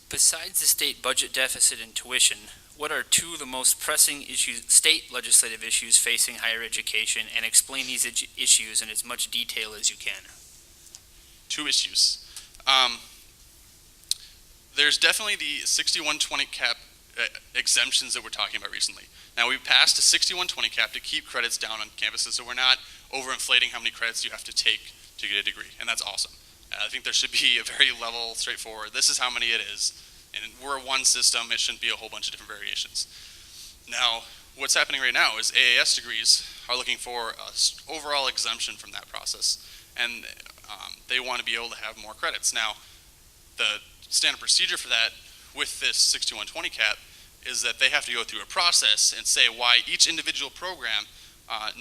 Besides the state budget deficit and tuition, what are two of the most pressing state legislative issues facing higher education, and explain these issues in as much detail as you can? Two issues. There's definitely the 6120 cap exemptions that we're talking about recently. Now, we've passed a 6120 cap to keep credits down on campuses, so we're not overinflating how many credits you have to take to get a degree, and that's awesome. I think there should be a very level, straightforward, this is how many it is, and we're one system, it shouldn't be a whole bunch of different variations. Now, what's happening right now is AAS degrees are looking for an overall exemption from that process, and they want to be able to have more credits. Now, the standard procedure for that with this 6120 cap is that they have to go through a process and say why each individual program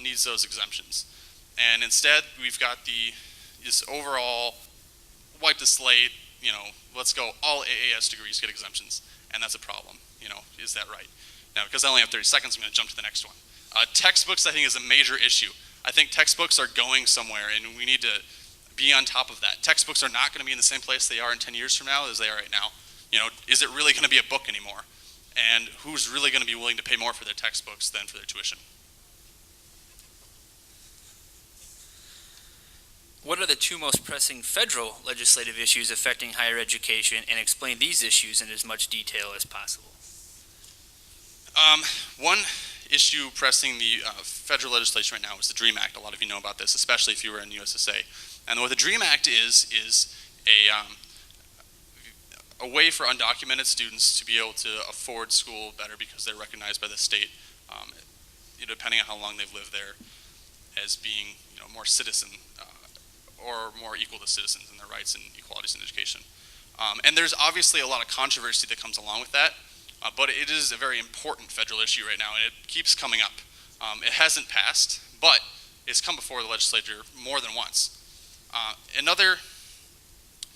needs those exemptions. And instead, we've got this overall wipe the slate, let's go all AAS degrees get exemptions, and that's a problem. Is that right? Now, because I only have 30 seconds, I'm going to jump to the next one. Textbooks, I think, is a major issue. I think textbooks are going somewhere, and we need to be on top of that. Textbooks are not going to be in the same place they are in 10 years from now as they are right now. Is it really going to be a book anymore? And who's really going to be willing to pay more for their textbooks than for their tuition? What are the two most pressing federal legislative issues affecting higher education, and explain these issues in as much detail as possible? One issue pressing the federal legislation right now is the DREAM Act. A lot of you know about this, especially if you were in USSA. And what the DREAM Act is a way for undocumented students to be able to afford school better because they're recognized by the state, depending on how long they've lived there, as being more citizen or more equal to citizens in their rights and equalities in education. And there's obviously a lot of controversy that comes along with that, but it is a very important federal issue right now, and it keeps coming up. It hasn't passed, but it's come before the legislature more than once. Another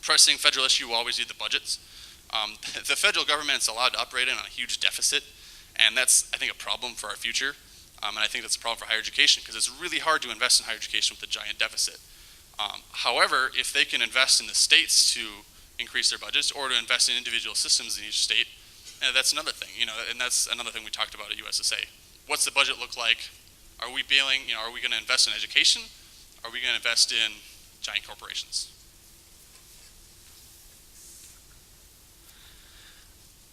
pressing federal issue will always be the budgets. The federal government is allowed to operate in a huge deficit, and that's, I think, a problem for our future. And I think that's a problem for higher education because it's really hard to invest in higher education with a giant deficit. However, if they can invest in the states to increase their budgets or to invest in individual systems in each state, that's another thing, and that's another thing we talked about at USSA. What's the budget look like? Are we are we going to invest in education? Are we going to invest in giant corporations?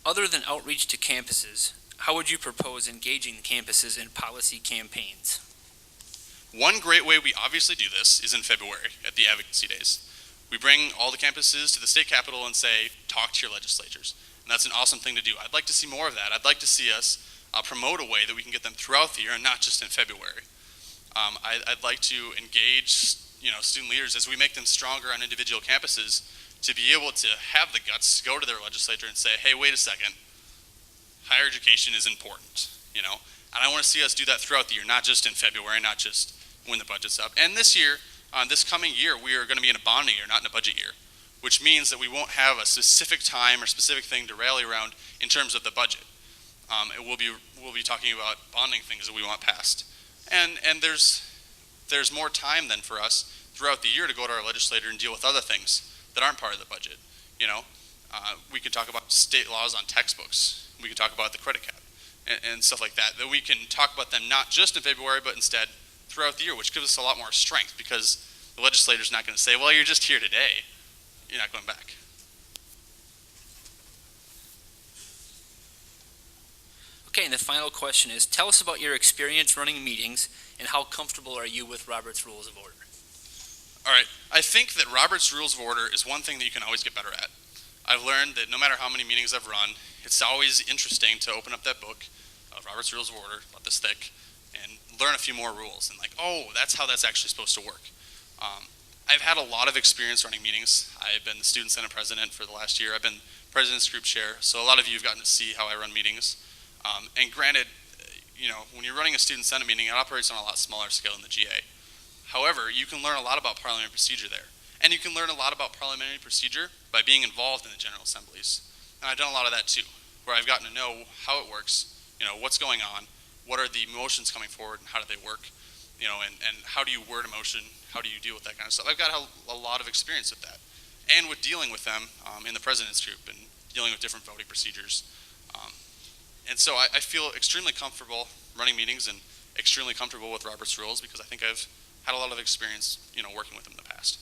Other than outreach to campuses, how would you propose engaging campuses in policy campaigns? One great way we obviously do this is in February at the advocacy days. We bring all the campuses to the state capitol and say, talk to your legislatures. And that's an awesome thing to do. I'd like to see more of that. I'd like to see us promote a way that we can get them throughout the year and not just in February. I'd like to engage student leaders as we make them stronger on individual campuses to be able to have the guts to go to their legislature and say, hey, wait a second, higher education is important, and I want to see us do that throughout the year, not just in February, not just when the budget's up. And this year, this coming year, we are going to be in a bonding year, not in a budget year, which means that we won't have a specific time or specific thing to rally around in terms of the budget. We'll be talking about bonding things that we want passed. And there's more time then for us throughout the year to go to our legislator and deal with other things that aren't part of the budget. We could talk about state laws on textbooks. We could talk about the credit cap and stuff like that. That we can talk about them not just in February, but instead throughout the year, which gives us a lot more strength because the legislator's not going to say, well, you're just here today. You're not going back. Okay, and the final question is, tell us about your experience running meetings and how comfortable are you with Robert's Rules of Order? All right, I think that Robert's Rules of Order is one thing that you can always get better at. I've learned that no matter how many meetings I've run, it's always interesting to open up that book, Robert's Rules of Order, about this thick, and learn a few more rules. And that's how that's actually supposed to work. I've had a lot of experience running meetings. I've been the Student Senate President for the last year. I've been President's Group Chair, so a lot of you have gotten to see how I run meetings. And granted, when you're running a Student Senate meeting, it operates on a lot smaller scale than the GA. However, you can learn a lot about parliamentary procedure there. And you can learn a lot about parliamentary procedure by being involved in the General Assemblies. And I've done a lot of that too, where I've gotten to know how it works, what's going on, what are the motions coming forward, and how do they work, and how do you word a motion, how do you deal with that kind of stuff. I've got a lot of experience with that. And with dealing with them in the President's Group and dealing with different voting procedures. And so I feel extremely comfortable running meetings and extremely comfortable with Robert's rules because I think I've had a lot of experience, working with them in the past.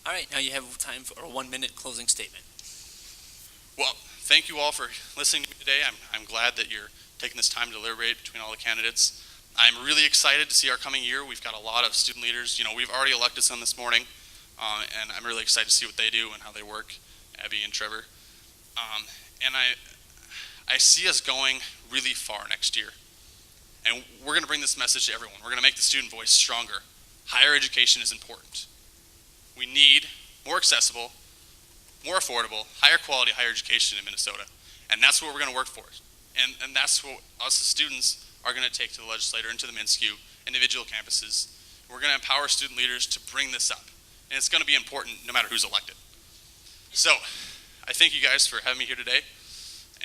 All right, now you have time for a 1-minute closing statement. Well, thank you all for listening to me today. I'm glad that you're taking this time to deliberate between all the candidates. I'm really excited to see our coming year. We've got a lot of student leaders. We've already elected some this morning, and I'm really excited to see what they do and how they work, Abby and Trevor. And I see us going really far next year. And we're going to bring this message to everyone. We're going to make the student voice stronger. Higher education is important. We need more accessible, more affordable, higher quality higher education in Minnesota. And that's what we're going to work for. And that's what us as students are going to take to the legislature and to the MSCU, individual campuses. We're going to empower student leaders to bring this up. And it's going to be important no matter who's elected. So I thank you guys for having me here today.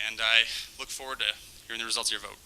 And I look forward to hearing the results of your vote.